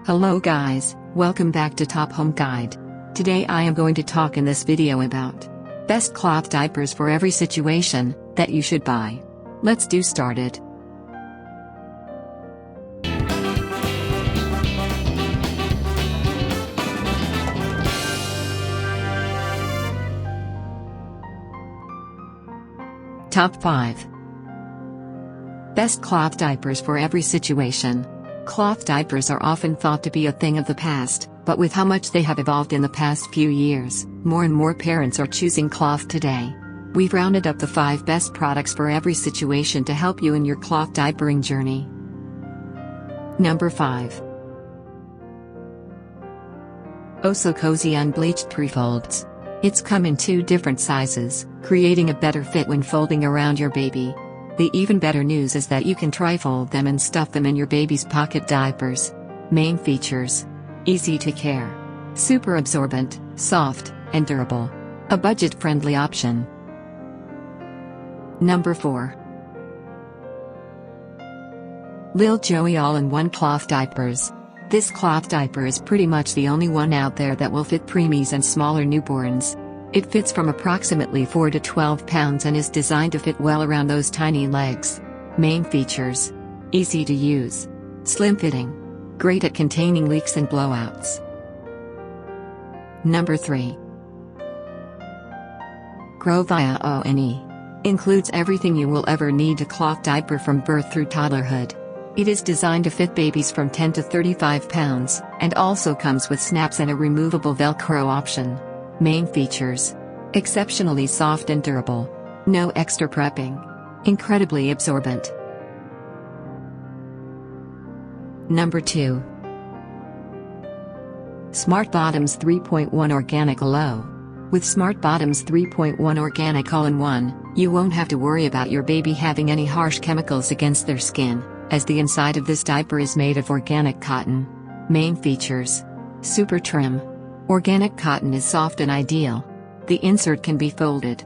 Hello guys, welcome back to Top Home Guide. Today I am going to talk in this video about best cloth diapers for every situation that you should buy. Let's do started. Top 5 Best cloth diapers for every situation. Cloth diapers are often thought to be a thing of the past, but with how much they have evolved in the past few years, more and more parents are choosing cloth today. We've rounded up the 5 best products for every situation to help you in your cloth diapering journey. Number 5. Oh So Cozy Unbleached Pre-Folds. It's come in 2 different sizes, creating a better fit when folding around your baby. The even better news is that you can tri-fold them and stuff them in your baby's pocket diapers. Main features: easy to care, super absorbent, soft, and durable. A budget-friendly option. Number 4. Lil Joey All-in-One Cloth Diapers. This cloth diaper is pretty much the only one out there that will fit preemies and smaller newborns. It fits from approximately 4 to 12 pounds and is designed to fit well around those tiny legs. Main features: easy to use, slim fitting, great at containing leaks and blowouts. Number 3. Grovyle ONE. Includes everything you will ever need a cloth diaper from birth through toddlerhood. It is designed to fit babies from 10 to 35 pounds, and also comes with snaps and a removable Velcro option. Main features: exceptionally soft and durable. No extra prepping. Incredibly absorbent. Number 2. Smart Bottoms 3.1 Organic Aloe. With Smart Bottoms 3.1 Organic All-in-One, you won't have to worry about your baby having any harsh chemicals against their skin, as the inside of this diaper is made of organic cotton. Main features: super trim. Organic cotton is soft and ideal. The insert can be folded.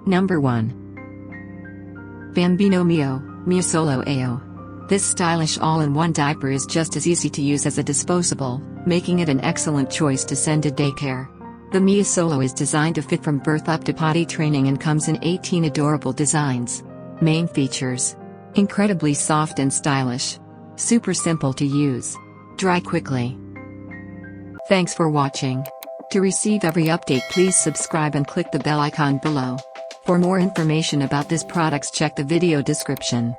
Number 1. Bambino Mio Solo AO. This stylish all-in-one diaper is just as easy to use as a disposable, making it an excellent choice to send to daycare. The Mio Solo is designed to fit from birth up to potty training and comes in 18 adorable designs. Main features: incredibly soft and stylish. Super simple to use. Dry quickly. Thanks for watching. To receive every update, please subscribe and click the bell icon below. For more information about this products, check the video description.